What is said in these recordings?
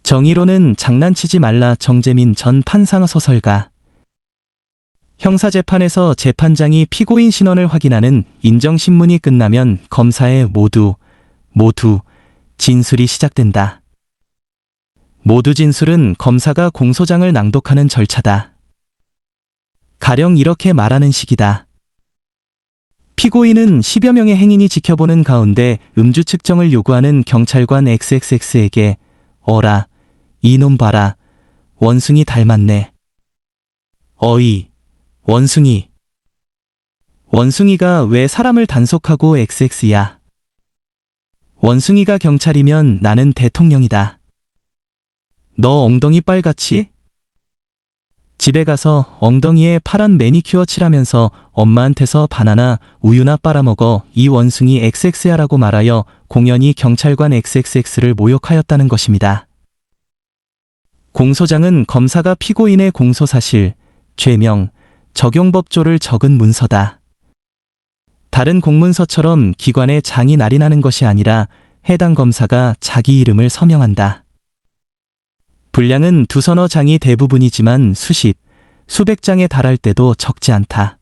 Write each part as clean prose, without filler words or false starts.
정의로는 장난치지 말라. 정재민 전 판사 소설가. 형사재판에서 재판장이 피고인 신원을 확인하는 인정신문이 끝나면 검사의 모두 진술이 시작된다. 모두 진술은 검사가 공소장을 낭독하는 절차다. 가령 이렇게 말하는 식이다. 피고인은 10여 명의 행인이 지켜보는 가운데 음주 측정을 요구하는 경찰관 XXX에게 어라, 이놈 봐라, 원숭이 닮았네. 어이, 원숭이. 원숭이가 왜 사람을 단속하고 XX야? 원숭이가 경찰이면 나는 대통령이다. 너 엉덩이 빨갛지? 집에 가서 엉덩이에 파란 매니큐어 칠하면서 엄마한테서 바나나, 우유나 빨아먹어. 이 원숭이 XX야라고 말하여 공연히 경찰관 XXX를 모욕하였다는 것입니다. 공소장은 검사가 피고인의 공소사실, 죄명, 적용법조를 적은 문서다. 다른 공문서처럼 기관의 장이 날인하는 것이 아니라 해당 검사가 자기 이름을 서명한다. 분량은 두서너 장이 대부분이지만 수백 장에 달할 때도 적지 않다.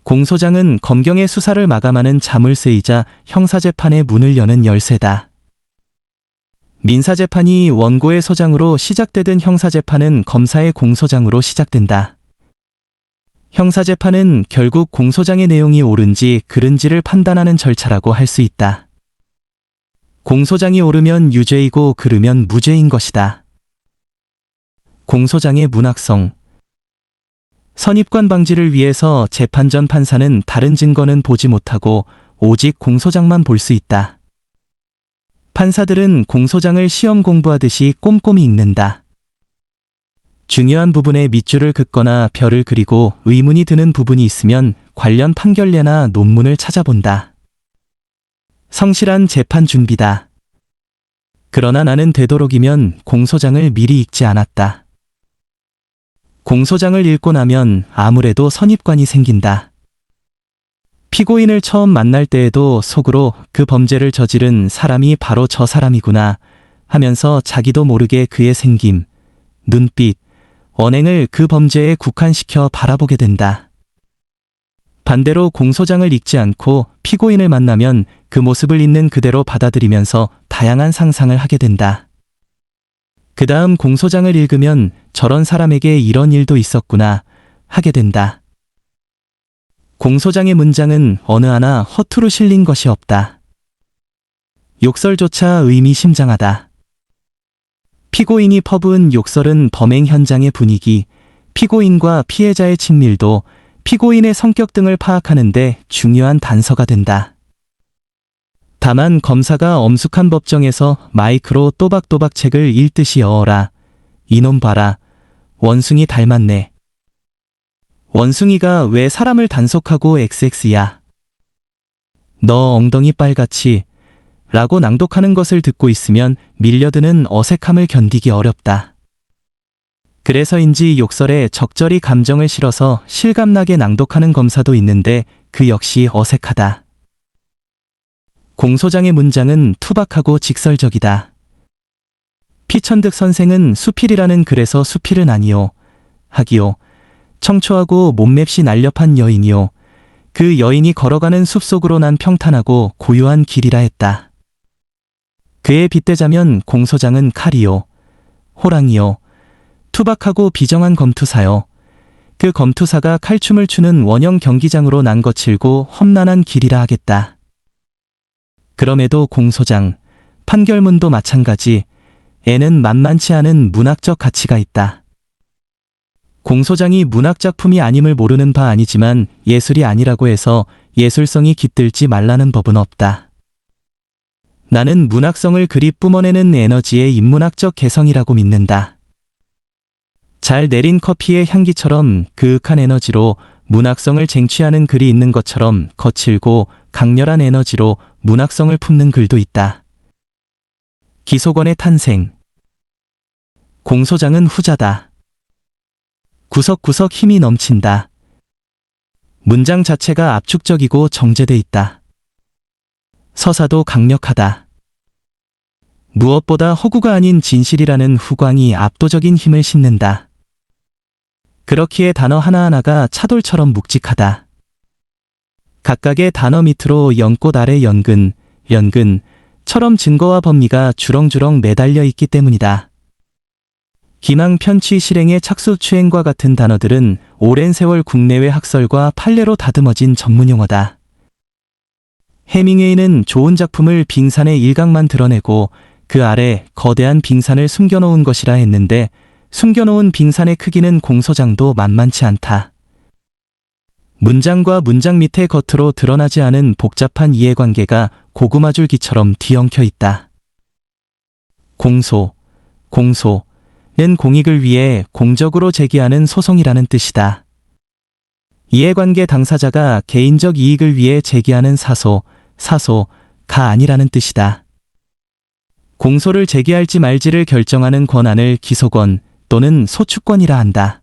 공소장은 검경의 수사를 마감하는 자물쇠이자 형사재판의 문을 여는 열쇠다. 민사재판이 원고의 소장으로 시작되든 형사재판은 검사의 공소장으로 시작된다. 형사재판은 결국 공소장의 내용이 옳은지 그른지를 판단하는 절차라고 할 수 있다. 공소장이 옳으면 유죄이고 그르면 무죄인 것이다. 공소장의 문학성. 선입관 방지를 위해서 재판 전 판사는 다른 증거는 보지 못하고 오직 공소장만 볼 수 있다. 판사들은 공소장을 시험 공부하듯이 꼼꼼히 읽는다. 중요한 부분에 밑줄을 긋거나 별을 그리고 의문이 드는 부분이 있으면 관련 판결례나 논문을 찾아본다. 성실한 재판 준비다. 그러나 나는 되도록이면 공소장을 미리 읽지 않았다. 공소장을 읽고 나면 아무래도 선입관이 생긴다. 피고인을 처음 만날 때에도 속으로 그 범죄를 저지른 사람이 바로 저 사람이구나 하면서 자기도 모르게 그의 생김, 눈빛, 언행을 그 범죄에 국한시켜 바라보게 된다. 반대로 공소장을 읽지 않고 피고인을 만나면 그 모습을 있는 그대로 받아들이면서 다양한 상상을 하게 된다. 그 다음 공소장을 읽으면 저런 사람에게 이런 일도 있었구나 하게 된다. 공소장의 문장은 어느 하나 허투루 실린 것이 없다. 욕설조차 의미심장하다. 피고인이 퍼부은 욕설은 범행 현장의 분위기, 피고인과 피해자의 친밀도, 피고인의 성격 등을 파악하는 데 중요한 단서가 된다. 다만 검사가 엄숙한 법정에서 마이크로 또박또박 책을 읽듯이 어어라, 이놈 봐라, 원숭이 닮았네. 원숭이가 왜 사람을 단속하고 XX야? 너 엉덩이 빨갛지? 라고 낭독하는 것을 듣고 있으면 밀려드는 어색함을 견디기 어렵다. 그래서인지 욕설에 적절히 감정을 실어서 실감나게 낭독하는 검사도 있는데 그 역시 어색하다. 공소장의 문장은 투박하고 직설적이다. 피천득 선생은 수필이라는 글에서 수필은 아니요, 하기요, 청초하고 몸맵시 날렵한 여인이요, 그 여인이 걸어가는 숲속으로 난 평탄하고 고요한 길이라 했다. 그에 빗대자면 공소장은 칼이요, 호랑이요, 투박하고 비정한 검투사요, 그 검투사가 칼춤을 추는 원형 경기장으로 난 거칠고 험난한 길이라 하겠다. 그럼에도 공소장, 판결문도 마찬가지, 에는 만만치 않은 문학적 가치가 있다. 공소장이 문학작품이 아님을 모르는 바 아니지만 예술이 아니라고 해서 예술성이 깃들지 말라는 법은 없다. 나는 문학성을 그리 뿜어내는 에너지의 인문학적 개성이라고 믿는다. 잘 내린 커피의 향기처럼 그윽한 에너지로 문학성을 쟁취하는 글이 있는 것처럼 거칠고 강렬한 에너지로 문학성을 품는 글도 있다. 기소권의 탄생. 공소장은 후자다. 구석구석 힘이 넘친다. 문장 자체가 압축적이고 정제돼 있다. 서사도 강력하다. 무엇보다 허구가 아닌 진실이라는 후광이 압도적인 힘을 싣는다. 그렇기에 단어 하나하나가 차돌처럼 묵직하다. 각각의 단어 밑으로 연꽃 아래 연근, 연근처럼 증거와 법리가 주렁주렁 매달려 있기 때문이다. 기망, 편취, 실행의 착수, 추행과 같은 단어들은 오랜 세월 국내외 학설과 판례로 다듬어진 전문용어다. 해밍웨이는 좋은 작품을 빙산의 일각만 드러내고 그 아래 거대한 빙산을 숨겨놓은 것이라 했는데 숨겨놓은 빙산의 크기는 공소장도 만만치 않다. 문장과 문장 밑에 겉으로 드러나지 않은 복잡한 이해관계가 고구마줄기처럼 뒤엉켜 있다. 공소는 공익을 위해 공적으로 제기하는 소송이라는 뜻이다. 이해관계 당사자가 개인적 이익을 위해 제기하는 사소가 아니라는 뜻이다. 공소를 제기할지 말지를 결정하는 권한을 기소권 또는 소추권이라 한다.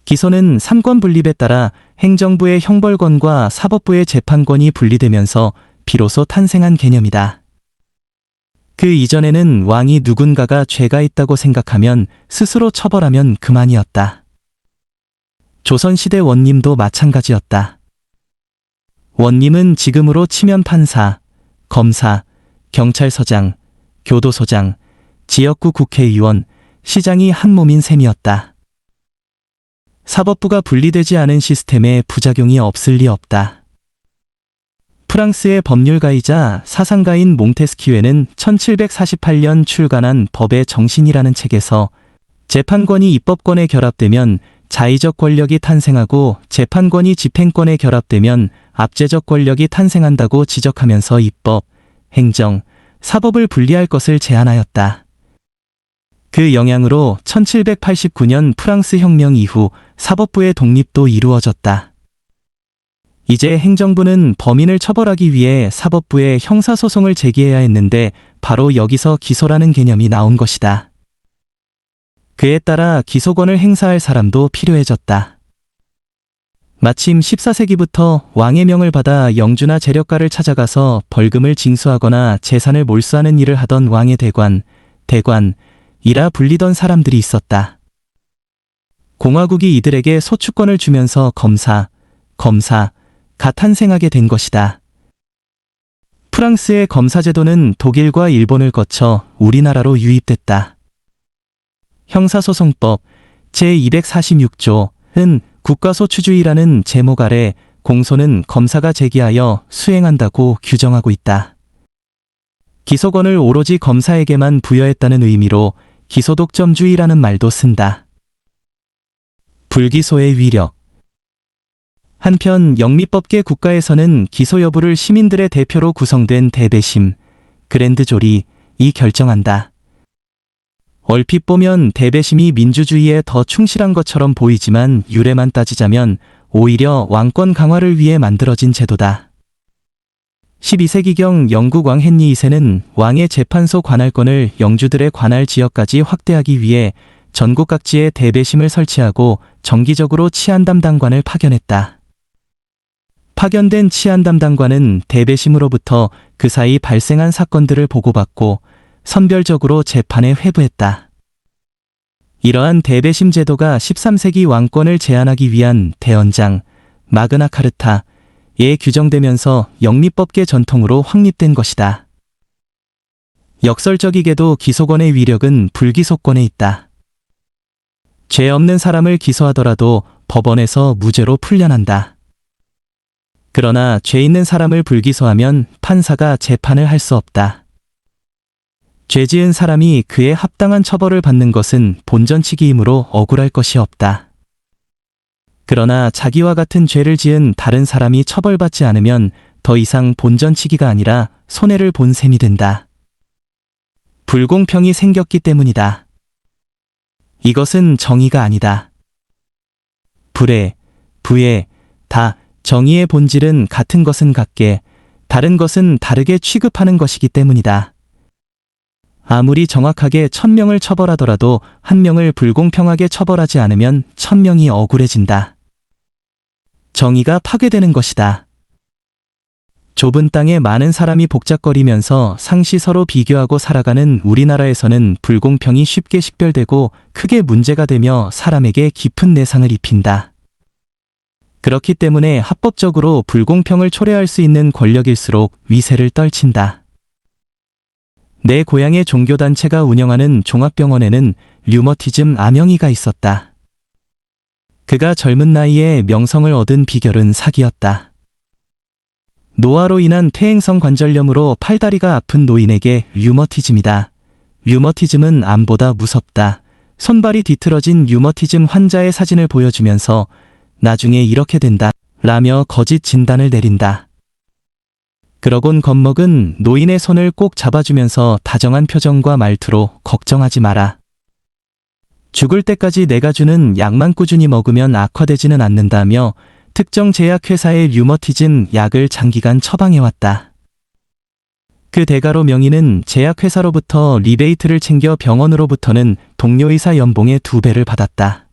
기소는 삼권 분립에 따라 행정부의 형벌권과 사법부의 재판권이 분리되면서 비로소 탄생한 개념이다. 그 이전에는 왕이 누군가가 죄가 있다고 생각하면 스스로 처벌하면 그만이었다. 조선시대 원님도 마찬가지였다. 원님은 지금으로 치면 판사, 검사, 경찰서장, 교도소장, 지역구 국회의원, 시장이 한 몸인 셈이었다. 사법부가 분리되지 않은 시스템에 부작용이 없을 리 없다. 프랑스의 법률가이자 사상가인 몽테스키웨는 1748년 출간한 법의 정신이라는 책에서 재판권이 입법권에 결합되면 자의적 권력이 탄생하고 재판권이 집행권에 결합되면 압제적 권력이 탄생한다고 지적하면서 입법, 행정, 사법을 분리할 것을 제안하였다. 그 영향으로 1789년 프랑스 혁명 이후 사법부의 독립도 이루어졌다. 이제 행정부는 범인을 처벌하기 위해 사법부에 형사소송을 제기해야 했는데 바로 여기서 기소라는 개념이 나온 것이다. 그에 따라 기소권을 행사할 사람도 필요해졌다. 마침 14세기부터 왕의 명을 받아 영주나 재력가를 찾아가서 벌금을 징수하거나 재산을 몰수하는 일을 하던 왕의 대관이라 불리던 사람들이 있었다. 공화국이 이들에게 소추권을 주면서 검사가 탄생하게 된 것이다. 프랑스의 검사제도는 독일과 일본을 거쳐 우리나라로 유입됐다. 형사소송법 제246조는 국가소추주의라는 제목 아래 공소는 검사가 제기하여 수행한다고 규정하고 있다. 기소권을 오로지 검사에게만 부여했다는 의미로 기소독점주의라는 말도 쓴다. 불기소의 위력. 한편 영미법계 국가에서는 기소 여부를 시민들의 대표로 구성된 대배심, 그랜드조리이 결정한다. 얼핏 보면 대배심이 민주주의에 더 충실한 것처럼 보이지만 유래만 따지자면 오히려 왕권 강화를 위해 만들어진 제도다. 12세기경 영국 왕 헨리 2세는 왕의 재판소 관할권을 영주들의 관할 지역까지 확대하기 위해 전국 각지에 대배심을 설치하고 정기적으로 치안 담당관을 파견했다. 파견된 치안 담당관은 대배심으로부터 그 사이 발생한 사건들을 보고받고 선별적으로 재판에 회부했다. 이러한 대배심 제도가 13세기 왕권을 제한하기 위한 대헌장, 마그나카르타에 규정되면서 영미법계 전통으로 확립된 것이다. 역설적이게도 기소권의 위력은 불기소권에 있다. 죄 없는 사람을 기소하더라도 법원에서 무죄로 풀려난다. 그러나 죄 있는 사람을 불기소하면 판사가 재판을 할 수 없다. 죄 지은 사람이 그에 합당한 처벌을 받는 것은 본전치기이므로 억울할 것이 없다. 그러나 자기와 같은 죄를 지은 다른 사람이 처벌받지 않으면 더 이상 본전치기가 아니라 손해를 본 셈이 된다. 불공평이 생겼기 때문이다. 이것은 정의가 아니다. 불의, 부의, 다, 정의의 본질은 같은 것은 같게, 다른 것은 다르게 취급하는 것이기 때문이다. 아무리 정확하게 1000명을 처벌하더라도 1명을 불공평하게 처벌하지 않으면 1000명이 억울해진다. 정의가 파괴되는 것이다. 좁은 땅에 많은 사람이 복잡거리면서 상시 서로 비교하고 살아가는 우리나라에서는 불공평이 쉽게 식별되고 크게 문제가 되며 사람에게 깊은 내상을 입힌다. 그렇기 때문에 합법적으로 불공평을 초래할 수 있는 권력일수록 위세를 떨친다. 내 고향의 종교단체가 운영하는 종합병원에는 류머티즘 암영이가 있었다. 그가 젊은 나이에 명성을 얻은 비결은 사기였다. 노화로 인한 퇴행성 관절염으로 팔다리가 아픈 노인에게 류머티즘이다. 류머티즘은 암보다 무섭다. 손발이 뒤틀어진 류머티즘 환자의 사진을 보여주면서 나중에 이렇게 된다 라며 거짓 진단을 내린다. 그러곤 겁먹은 노인의 손을 꼭 잡아주면서 다정한 표정과 말투로 걱정하지 마라. 죽을 때까지 내가 주는 약만 꾸준히 먹으면 악화되지는 않는다며 특정 제약회사의 류머티즘 약을 장기간 처방해왔다. 그 대가로 명의는 제약회사로부터 리베이트를 챙겨 병원으로부터는 동료의사 연봉의 2배를 받았다.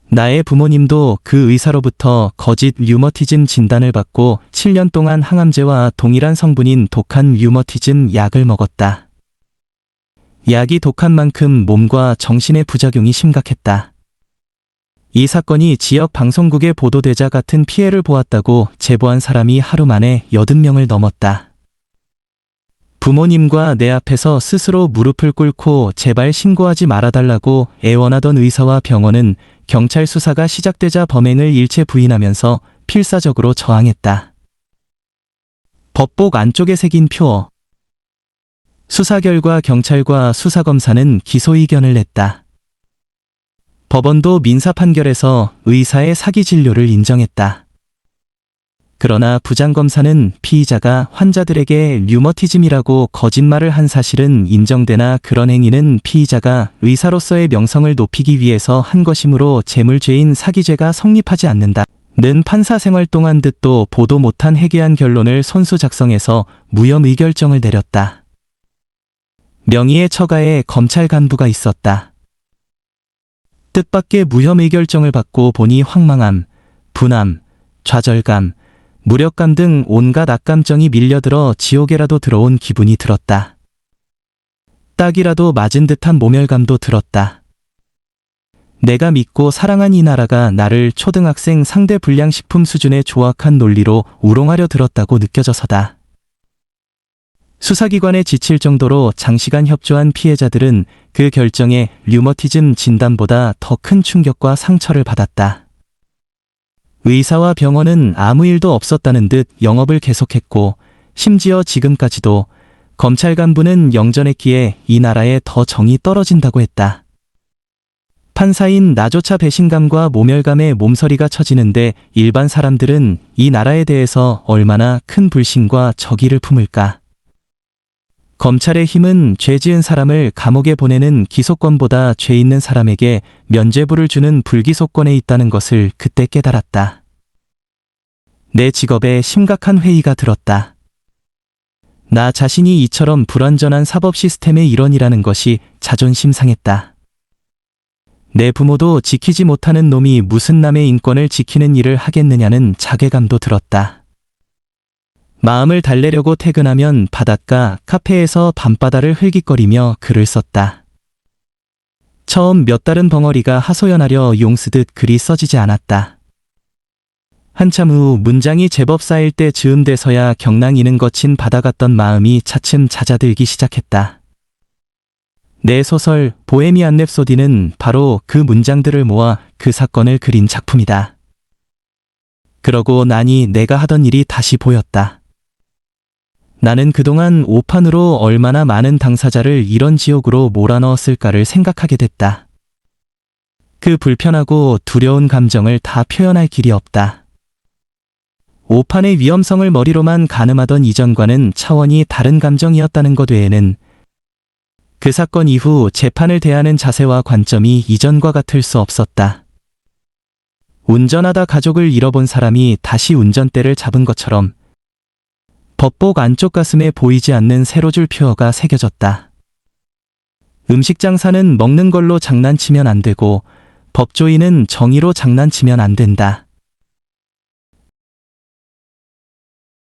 나의 부모님도 그 의사로부터 거짓 류머티즘 진단을 받고 7년 동안 항암제와 동일한 성분인 독한 류머티즘 약을 먹었다. 약이 독한 만큼 몸과 정신의 부작용이 심각했다. 이 사건이 지역 방송국에 보도되자 같은 피해를 보았다고 제보한 사람이 하루 만에 80명을 넘었다. 부모님과 내 앞에서 스스로 무릎을 꿇고 제발 신고하지 말아달라고 애원하던 의사와 병원은 경찰 수사가 시작되자 범행을 일체 부인하면서 필사적으로 저항했다. 법복 안쪽에 새긴 표어. 수사 결과 경찰과 수사검사는 기소 의견을 냈다. 법원도 민사 판결에서 의사의 사기 진료를 인정했다. 그러나 부장검사는 피의자가 환자들에게 류머티즘이라고 거짓말을 한 사실은 인정되나 그런 행위는 피의자가 의사로서의 명성을 높이기 위해서 한 것이므로 재물죄인 사기죄가 성립하지 않는다. 는 판사 생활 동안 듣도 보도 못한 해괴한 결론을 손수 작성해서 무혐 의결정을 내렸다. 명의의 처가에 검찰 간부가 있었다. 뜻밖의 무혐 의결정을 받고 보니 황망함, 분함, 좌절감, 무력감 등 온갖 악감정이 밀려들어 지옥에라도 들어온 기분이 들었다. 딱이라도 맞은 듯한 모멸감도 들었다. 내가 믿고 사랑한 이 나라가 나를 초등학생 상대 불량식품 수준의 조악한 논리로 우롱하려 들었다고 느껴져서다. 수사기관에 지칠 정도로 장시간 협조한 피해자들은 그 결정에 류머티즘 진단보다 더 큰 충격과 상처를 받았다. 의사와 병원은 아무 일도 없었다는 듯 영업을 계속했고 심지어 지금까지도 검찰 간부는 영전했기에 이 나라에 더 정이 떨어진다고 했다. 판사인 나조차 배신감과 모멸감에 몸서리가 쳐지는데 일반 사람들은 이 나라에 대해서 얼마나 큰 불신과 적의를 품을까. 검찰의 힘은 죄 지은 사람을 감옥에 보내는 기소권보다 죄 있는 사람에게 면죄부를 주는 불기소권에 있다는 것을 그때 깨달았다. 내 직업에 심각한 회의가 들었다. 나 자신이 이처럼 불완전한 사법 시스템의 일원이라는 것이 자존심 상했다. 내 부모도 지키지 못하는 놈이 무슨 남의 인권을 지키는 일을 하겠느냐는 자괴감도 들었다. 마음을 달래려고 퇴근하면 바닷가, 카페에서 밤바다를 흘깃거리며 글을 썼다. 처음 몇 달은 벙어리가 하소연하려 용쓰듯 글이 써지지 않았다. 한참 후 문장이 제법 쌓일 때 즈음돼서야 경랑이는 거친 바다 같던 마음이 차츰 잦아들기 시작했다. 내 소설 보헤미안 랩소디는 바로 그 문장들을 모아 그 사건을 그린 작품이다. 그러고 나니 내가 하던 일이 다시 보였다. 나는 그동안 오판으로 얼마나 많은 당사자를 이런 지옥으로 몰아넣었을까를 생각하게 됐다. 그 불편하고 두려운 감정을 다 표현할 길이 없다. 오판의 위험성을 머리로만 가늠하던 이전과는 차원이 다른 감정이었다는 것 외에는 그 사건 이후 재판을 대하는 자세와 관점이 이전과 같을 수 없었다. 운전하다 가족을 잃어본 사람이 다시 운전대를 잡은 것처럼 법복 안쪽 가슴에 보이지 않는 세로줄 표어가 새겨졌다. 음식 장사는 먹는 걸로 장난치면 안 되고 법조인은 정의로 장난치면 안 된다.